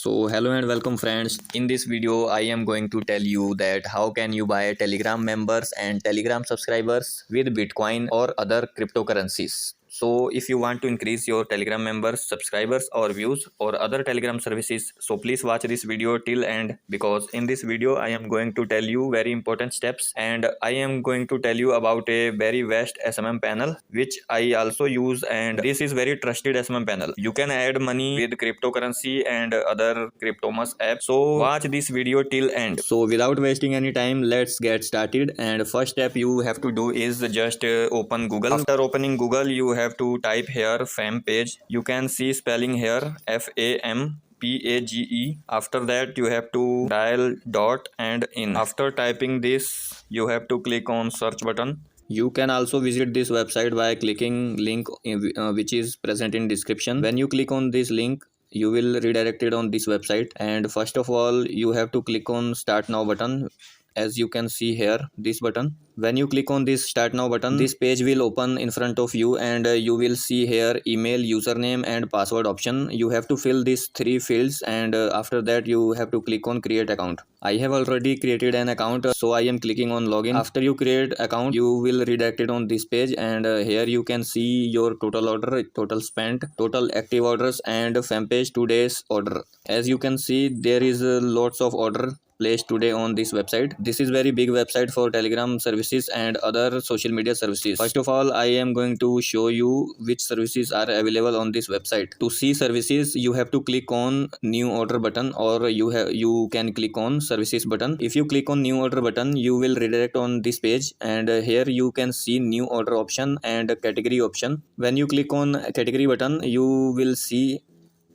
So hello and welcome friends. In this video I am going to tell you that how can you buy Telegram members and Telegram subscribers with Bitcoin or other cryptocurrencies. So if you want to increase your Telegram members, subscribers or views or other Telegram services, so please watch this video till end, because in this video I am going to tell you very important steps, and I am going to tell you about a very vast SMM panel which I also use, and this is very trusted SMM panel. You can add money with cryptocurrency and other cryptomas apps. So watch this video till end. So without wasting any time, let's get started. And first step you have to do is just open Google. After opening Google, you have to type here FAM page. You can see spelling here FAMPAGE. After that you have to dial dot and in. After typing this, you have to click on search button. You can also visit this website by clicking link which is present in description. When you click on this link, you will redirect it on this website, and first of all you have to click on start now button. As you can see here, this button, when you click on this start now button, this page will open in front of you, and you will see here email, username and password option. You have to fill these three fields, and after that you have to click on create account. I have already created an account, so I am clicking on login. After you create account, you will redirect it on this page, and here you can see your total order, total spent, total active orders and FAMPage today's order. As you can see, there is lots of order placed today on this website. This is very big website for Telegram services and other social media services. First of all, I am going to show you which services are available on this website. To see services, you have to click on new order button, or you can click on services button. If you click on new order button, you will redirect on this page, and here you can see new order option and category option. When you click on category button, you will see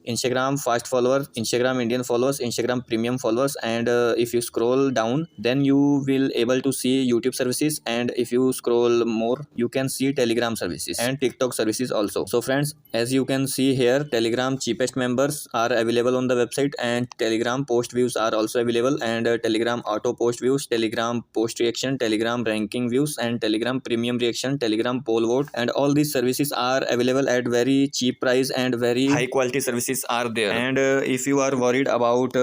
Instagram fast followers, Instagram Indian followers, Instagram premium followers, and if you scroll down, then you will able to see YouTube services, and if you scroll more, you can see Telegram services and TikTok services also. So friends, as you can see here, Telegram cheapest members are available on the website, and Telegram post views are also available, and Telegram auto post views, Telegram post reaction, Telegram ranking views, and Telegram premium reaction, Telegram poll vote, and all these services are available at very cheap price, and very high quality services are there. And if you are worried about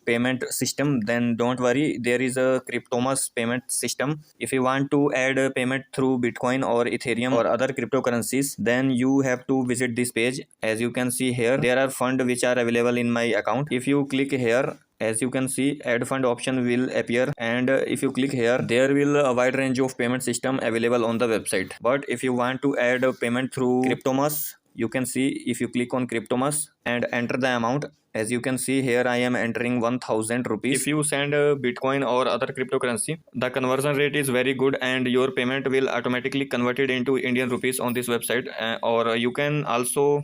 payment system, then don't worry, there is a Cryptomas payment system. If you want to add a payment through Bitcoin or Ethereum or other cryptocurrencies, then you have to visit this page. As you can see here, there are funds which are available in my account. If you click here, as you can see, add fund option will appear, and if you click here, there will a wide range of payment system available on the website. But if you want to add a payment through Cryptomas, you can see, if you click on Cryptomas and enter the amount, as you can see here, I am entering 1000 rupees. If you send a Bitcoin or other cryptocurrency, the conversion rate is very good, and your payment will automatically converted into Indian rupees on this website. Or you can also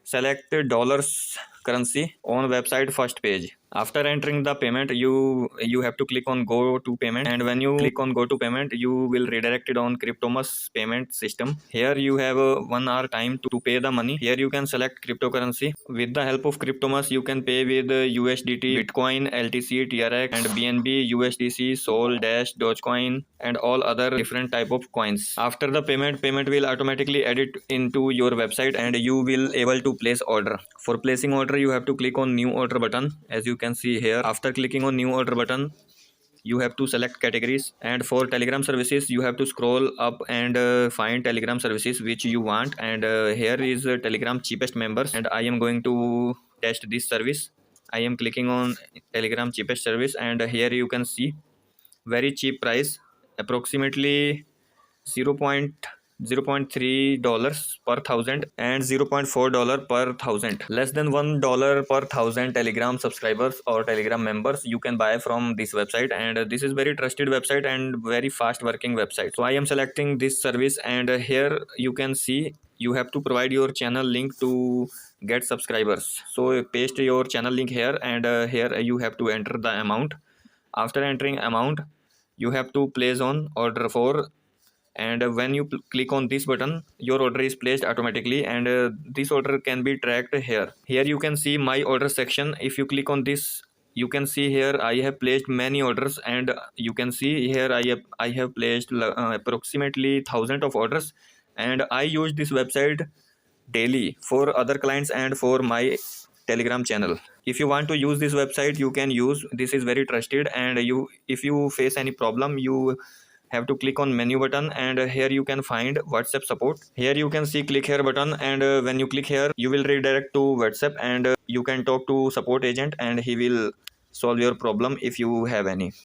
select dollars currency on website first page. After entering the payment, you have to click on go to payment, and when you click on go to payment, you will redirect it on Cryptomas payment system. Here you have a 1 hour time to pay the money. Here you can select cryptocurrency. With the help of Cryptomas, you can pay with USDT, Bitcoin, LTC, TRX and BNB, USDC, Sol, Dash, Dogecoin and all other different type of coins. After the payment will automatically edit into your website, and you will able to place order. For placing order, you have to click on new order button. As you can see here, after clicking on new order button, you have to select categories, and for Telegram services you have to scroll up and find Telegram services which you want, and here is Telegram cheapest members, and I am going to test this service. I am clicking on Telegram cheapest service, and here you can see very cheap price, approximately 0.0.3 dollars per thousand and $0.4 per thousand, less than $1 per thousand Telegram subscribers or Telegram members you can buy from this website. And this is very trusted website and very fast working website. So I am selecting this service, and here you can see you have to provide your channel link to get subscribers. So paste your channel link here, and here you have to enter the amount. After entering amount, you have to place on order for, and when you click on this button, your order is placed automatically, and this order can be tracked here. You can see my order section. If you click on this, you can see here I have placed many orders, and you can see here I have placed approximately 1000 of orders, and I use this website daily for other clients and for my Telegram channel. If you want to use this website, you can use. This is very trusted, and if you face any problem, you have to click on menu button, and here you can find WhatsApp support. Here you can see click here button, and when you click here, you will redirect to WhatsApp, and you can talk to support agent, and he will solve your problem if you have any.